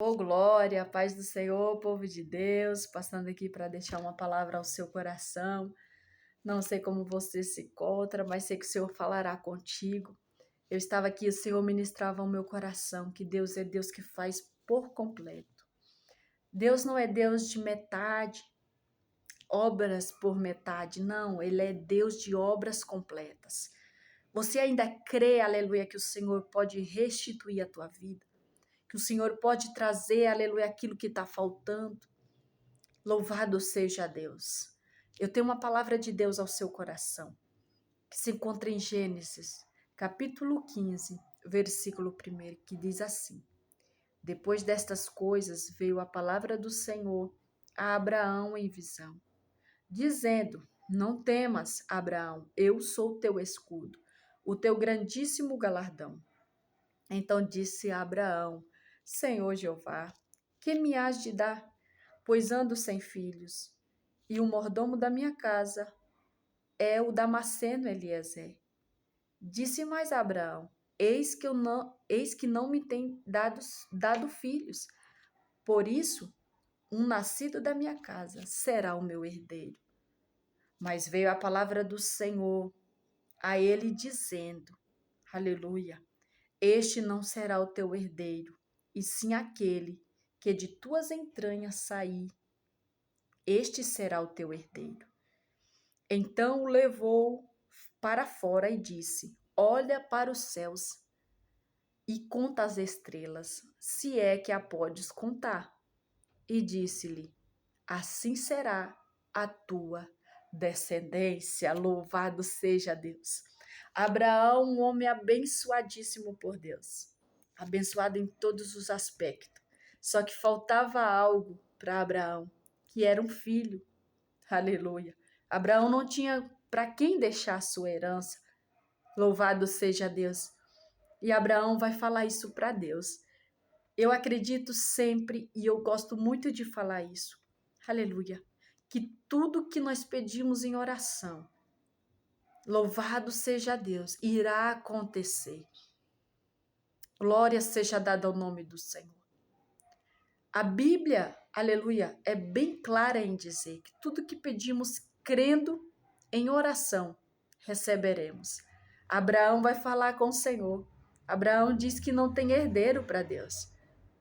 Ô, glória, a paz do Senhor, povo de Deus, passando aqui para deixar uma palavra ao seu coração. Não sei como você se encontra, mas sei que o Senhor falará contigo. Eu estava aqui, o Senhor ministrava ao meu coração que Deus é Deus que faz por completo. Deus não é Deus de metade, obras por metade, não. Ele é Deus de obras completas. Você ainda crê, aleluia, que o Senhor pode restituir a tua vida? Que o Senhor pode trazer, aleluia, aquilo que está faltando. Louvado seja Deus. Eu tenho uma palavra de Deus ao seu coração, que se encontra em Gênesis, capítulo 15, versículo 1, que diz assim: Depois destas coisas veio a palavra do Senhor a Abraão em visão, dizendo: Não temas, Abraão, eu sou teu escudo, o teu grandíssimo galardão. Então disse a Abraão: Senhor Jeová, que me hás de dar? Pois ando sem filhos, e o mordomo da minha casa é o Damasceno Eliezer. Disse mais a Abraão: Eis que não me tem dado filhos. Por isso, um nascido da minha casa será o meu herdeiro. Mas veio a palavra do Senhor a ele dizendo: Aleluia. Este não será o teu herdeiro, e sim aquele que de tuas entranhas sair. Este será o teu herdeiro. Então o levou para fora e disse: Olha para os céus e conta as estrelas, se é que a podes contar. E disse-lhe: Assim será a tua descendência. Louvado seja Deus. Abraão, um homem abençoadíssimo por Deus, abençoado em todos os aspectos. Só que faltava algo para Abraão, que era um filho. Aleluia. Abraão não tinha para quem deixar a sua herança. Louvado seja Deus. E Abraão vai falar isso para Deus. Eu acredito sempre e eu gosto muito de falar isso. Aleluia. Que tudo que nós pedimos em oração, louvado seja Deus, irá acontecer. Glória seja dada ao nome do Senhor. A Bíblia, aleluia, é bem clara em dizer que tudo que pedimos crendo em oração, receberemos. Abraão vai falar com o Senhor. Abraão diz que não tem herdeiro para Deus.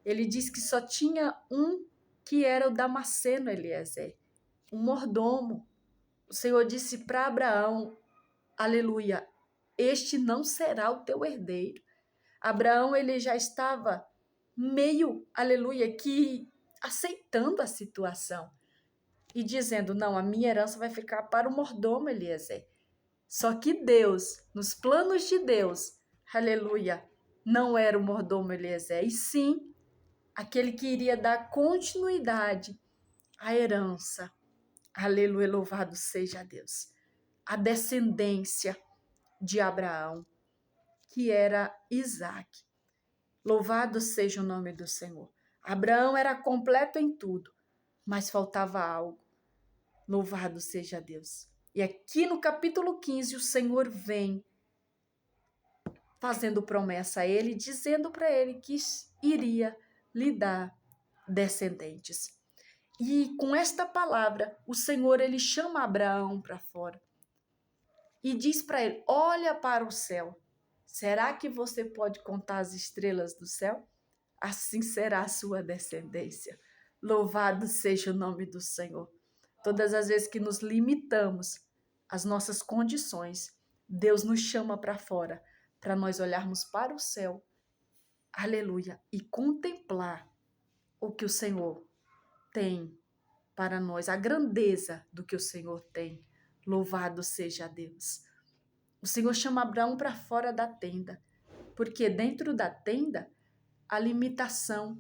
Ele diz que só tinha um, que era o Damasceno Eliezer, um mordomo. O Senhor disse para Abraão, aleluia, este não será o teu herdeiro. Abraão, ele já estava meio, aleluia, que aceitando a situação e dizendo, não, a minha herança vai ficar para o mordomo Eliezer. Só que Deus, nos planos de Deus, aleluia, não era o mordomo Eliezer, e sim aquele que iria dar continuidade à herança. Aleluia, louvado seja Deus. A descendência de Abraão, que era Isaac. Louvado seja o nome do Senhor. Abraão era completo em tudo, mas faltava algo. Louvado seja Deus. E aqui no capítulo 15, o Senhor vem fazendo promessa a ele, dizendo para ele que iria lhe dar descendentes. E com esta palavra, o Senhor, ele chama Abraão para fora e diz para ele, olha para o céu. Será que você pode contar as estrelas do céu? Assim será a sua descendência. Louvado seja o nome do Senhor. Todas as vezes que nos limitamos às nossas condições, Deus nos chama para fora, para nós olharmos para o céu, aleluia, e contemplar o que o Senhor tem para nós, a grandeza do que o Senhor tem. Louvado seja Deus. O Senhor chama Abraão para fora da tenda, porque dentro da tenda a limitação.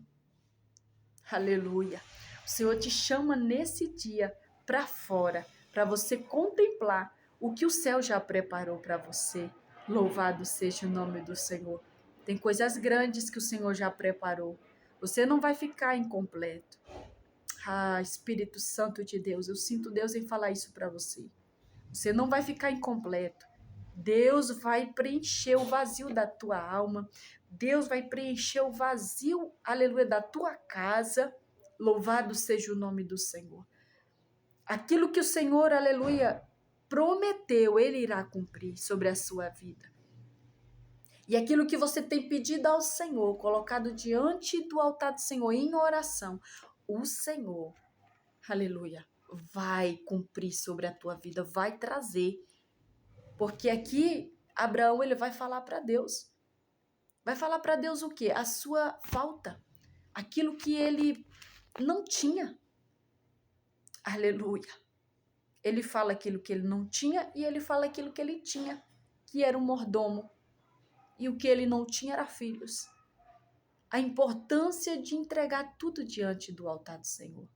Aleluia. O Senhor te chama nesse dia para fora, para você contemplar o que o céu já preparou para você. Louvado seja o nome do Senhor. Tem coisas grandes que o Senhor já preparou. Você não vai ficar incompleto. Ah, Espírito Santo de Deus, eu sinto Deus em falar isso para você. Você não vai ficar incompleto. Deus vai preencher o vazio da tua alma. Deus vai preencher o vazio, aleluia, da tua casa. Louvado seja o nome do Senhor. Aquilo que o Senhor, aleluia, prometeu, Ele irá cumprir sobre a sua vida. E aquilo que você tem pedido ao Senhor, colocado diante do altar do Senhor em oração, o Senhor, aleluia, vai cumprir sobre a tua vida, vai trazer. Porque aqui, Abraão, ele vai falar para Deus. Vai falar para Deus o quê? A sua falta. Aquilo que ele não tinha. Aleluia. Ele fala aquilo que ele não tinha e ele fala aquilo que ele tinha, que era um mordomo. E o que ele não tinha era filhos. A importância de entregar tudo diante do altar do Senhor.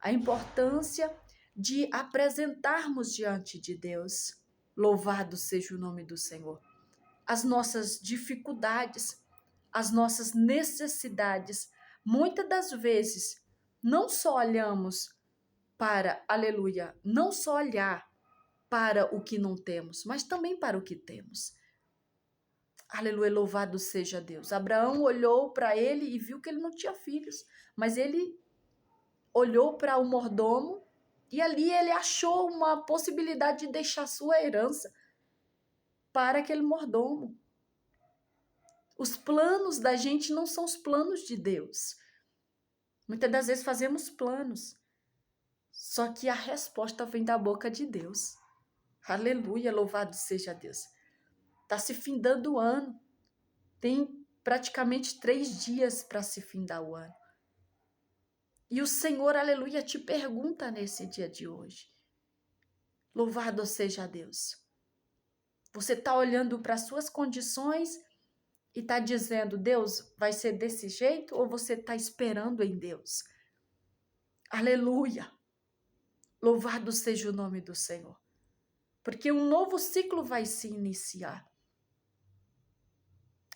A importância de apresentarmos diante de Deus. Louvado seja o nome do Senhor. As nossas dificuldades, as nossas necessidades. Muitas das vezes, não só olhamos para, aleluia, não só olhar para o que não temos, mas também para o que temos. Aleluia, louvado seja Deus. Abraão olhou para ele e viu que ele não tinha filhos, mas ele olhou para o mordomo e ali ele achou uma possibilidade de deixar sua herança para aquele mordomo. Os planos da gente não são os planos de Deus. Muitas das vezes fazemos planos, só que a resposta vem da boca de Deus. Aleluia, louvado seja Deus. Está se findando o ano. Tem praticamente 3 dias para se findar o ano. E o Senhor, aleluia, te pergunta nesse dia de hoje. Louvado seja Deus. Você está olhando para as suas condições e está dizendo, Deus, vai ser desse jeito? Ou você está esperando em Deus? Aleluia. Louvado seja o nome do Senhor. Porque um novo ciclo vai se iniciar.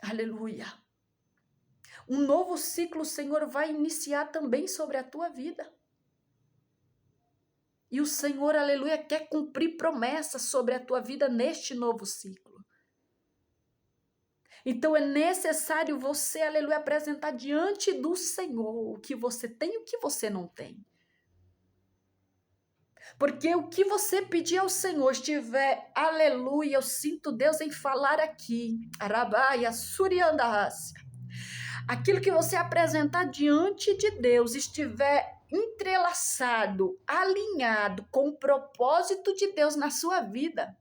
Aleluia. Um novo ciclo o Senhor vai iniciar também sobre a tua vida. E o Senhor, aleluia, quer cumprir promessas sobre a tua vida neste novo ciclo. Então é necessário você, aleluia, apresentar diante do Senhor o que você tem e o que você não tem. Porque o que você pedir ao Senhor estiver, aleluia, eu sinto Deus em falar aqui, Arabaia, Suriandas. Aquilo que você apresentar diante de Deus estiver entrelaçado, alinhado com o propósito de Deus na sua vida,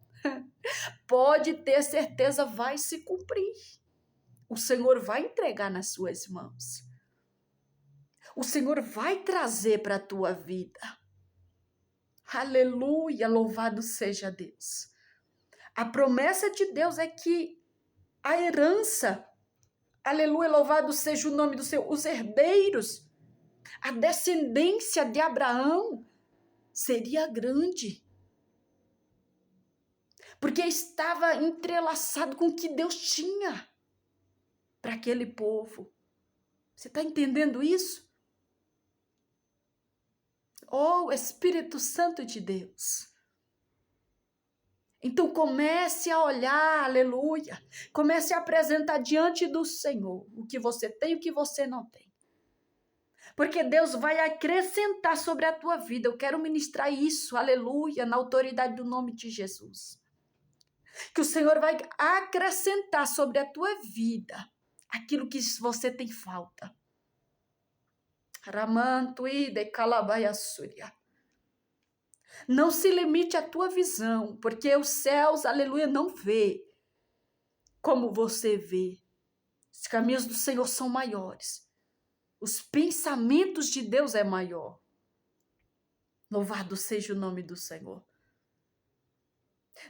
pode ter certeza, vai se cumprir. O Senhor vai entregar nas suas mãos. O Senhor vai trazer para a tua vida. Aleluia, louvado seja Deus. A promessa de Deus é que a herança, aleluia, louvado seja o nome do Senhor, os herdeiros, a descendência de Abraão seria grande. Porque estava entrelaçado com o que Deus tinha para aquele povo. Você está entendendo isso? Oh, Espírito Santo de Deus. Então comece a olhar, aleluia. Comece a apresentar diante do Senhor o que você tem e o que você não tem. Porque Deus vai acrescentar sobre a tua vida. Eu quero ministrar isso, aleluia, na autoridade do nome de Jesus. Que o Senhor vai acrescentar sobre a tua vida aquilo que você tem falta. Ramantuide calabaiassúria. Não se limite à tua visão, porque os céus, aleluia, não vê como você vê. Os caminhos do Senhor são maiores. Os pensamentos de Deus é maior. Louvado seja o nome do Senhor.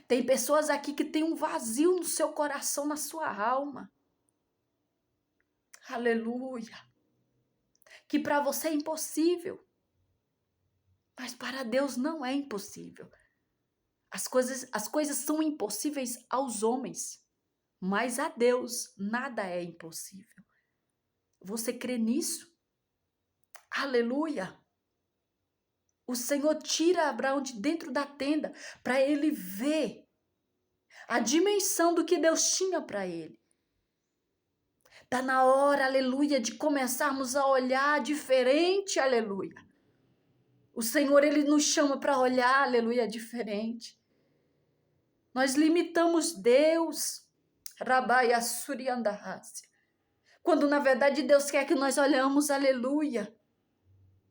Tem pessoas aqui que têm um vazio no seu coração, na sua alma. Aleluia. Que para você é impossível. Mas para Deus não é impossível. As coisas são impossíveis aos homens, mas a Deus nada é impossível. Você crê nisso? Aleluia! O Senhor tira Abraão de dentro da tenda para ele ver a dimensão do que Deus tinha para ele. Está na hora, aleluia, de começarmos a olhar diferente, aleluia. O Senhor, Ele nos chama para olhar, aleluia, diferente. Nós limitamos Deus, Rabaia Suriandahasi, quando na verdade Deus quer que nós olhamos, aleluia,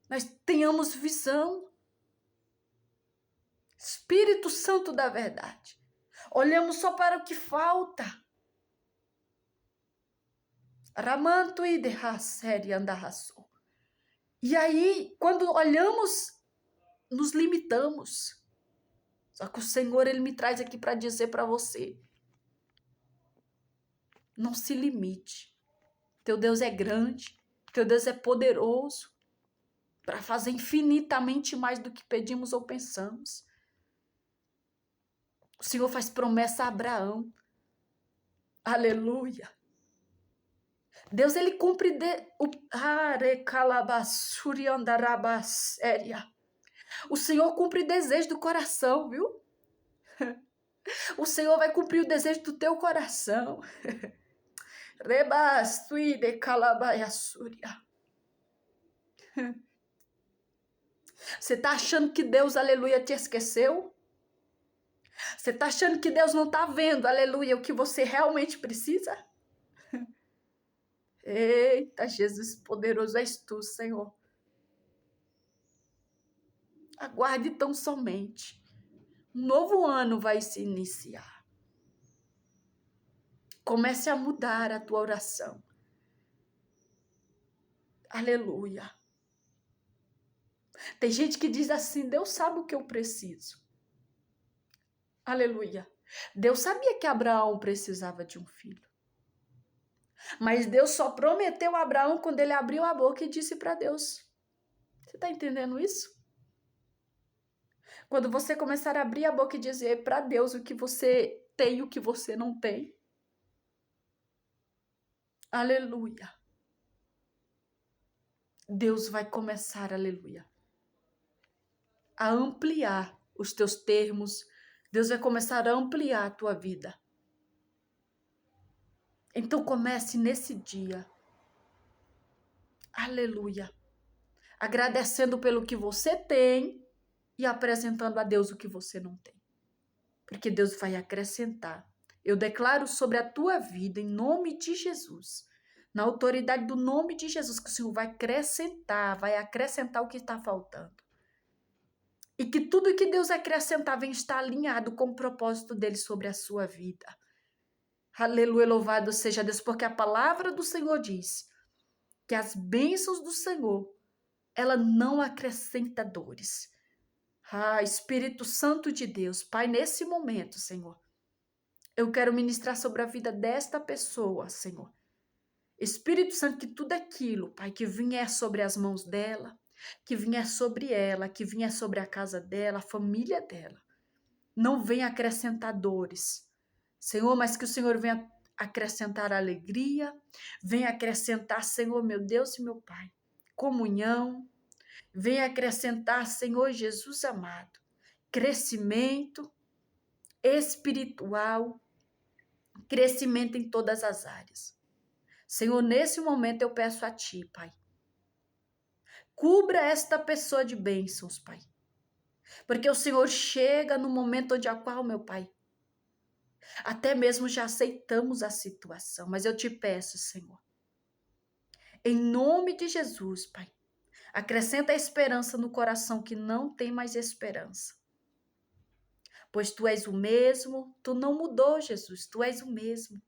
nós tenhamos visão. Espírito Santo da verdade. Olhamos só para o que falta. Ramanto e andahasso. E aí, quando olhamos, nos limitamos. Só que o Senhor, Ele me traz aqui para dizer para você: não se limite. Teu Deus é grande, teu Deus é poderoso para fazer infinitamente mais do que pedimos ou pensamos. O Senhor faz promessa a Abraão. Aleluia. Deus, Ele cumpre o Senhor cumpre desejo do coração, viu? O Senhor vai cumprir o desejo do teu coração. Você está achando que Deus, aleluia, te esqueceu? Você está achando que Deus não está vendo, aleluia, o que você realmente precisa? Eita, Jesus poderoso és tu, Senhor. Aguarde tão somente. Um novo ano vai se iniciar. Comece a mudar a tua oração. Aleluia. Tem gente que diz assim: Deus sabe o que eu preciso. Aleluia. Deus sabia que Abraão precisava de um filho. Mas Deus só prometeu a Abraão quando ele abriu a boca e disse para Deus. Você está entendendo isso? Quando você começar a abrir a boca e dizer para Deus o que você tem e o que você não tem. Aleluia. Deus vai começar, aleluia, a ampliar os teus termos. Deus vai começar a ampliar a tua vida. Então comece nesse dia. Aleluia. Agradecendo pelo que você tem e apresentando a Deus o que você não tem. Porque Deus vai acrescentar. Eu declaro sobre a tua vida, em nome de Jesus, na autoridade do nome de Jesus, que o Senhor vai acrescentar o que está faltando. E que tudo que Deus acrescentar vem estar alinhado com o propósito dele sobre a sua vida. Aleluia, louvado seja Deus, porque a palavra do Senhor diz que as bênçãos do Senhor, ela não acrescenta dores. Espírito Santo de Deus, Pai, nesse momento, Senhor, eu quero ministrar sobre a vida desta pessoa, Senhor. Espírito Santo, que tudo aquilo, Pai, que vier sobre as mãos dela, que vier sobre ela, que vier sobre a casa dela, a família dela, não venha acrescentar dores, Senhor, mas que o Senhor venha acrescentar alegria, venha acrescentar, Senhor, meu Deus e meu Pai, comunhão, venha acrescentar, Senhor Jesus amado, crescimento espiritual, crescimento em todas as áreas. Senhor, nesse momento eu peço a Ti, Pai, cubra esta pessoa de bênçãos, Pai, porque o Senhor chega no momento onde a qual, meu Pai, até mesmo já aceitamos a situação, mas eu te peço, Senhor, em nome de Jesus, Pai, acrescenta a esperança no coração que não tem mais esperança. Pois Tu és o mesmo, Tu não mudou, Jesus, Tu és o mesmo.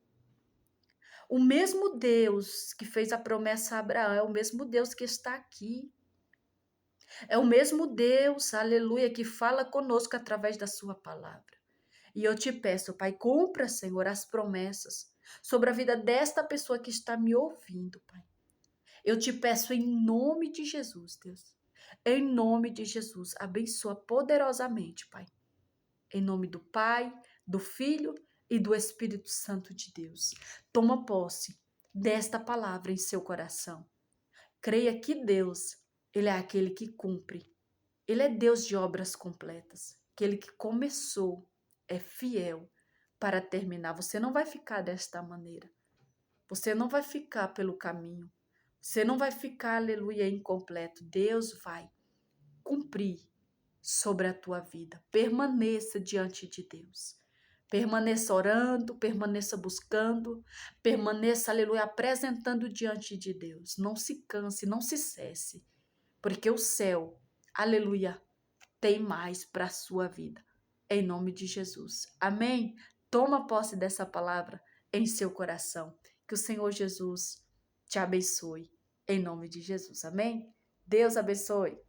O mesmo Deus que fez a promessa a Abraão é o mesmo Deus que está aqui. É o mesmo Deus, aleluia, que fala conosco através da Sua palavra. E eu te peço, Pai, cumpra, Senhor, as promessas sobre a vida desta pessoa que está me ouvindo, Pai. Eu te peço em nome de Jesus, Deus. Em nome de Jesus, abençoa poderosamente, Pai. Em nome do Pai, do Filho e do Espírito Santo de Deus. Toma posse desta palavra em seu coração. Creia que Deus, Ele é aquele que cumpre. Ele é Deus de obras completas. Aquele que começou é fiel para terminar. Você não vai ficar desta maneira. Você não vai ficar pelo caminho. Você não vai ficar, aleluia, incompleto. Deus vai cumprir sobre a tua vida. Permaneça diante de Deus. Permaneça orando, permaneça buscando, permaneça, aleluia, apresentando diante de Deus. Não se canse, não se cesse, porque o céu, aleluia, tem mais para a sua vida. Em nome de Jesus. Amém? Toma posse dessa palavra em seu coração. Que o Senhor Jesus te abençoe. Em nome de Jesus. Amém? Deus abençoe.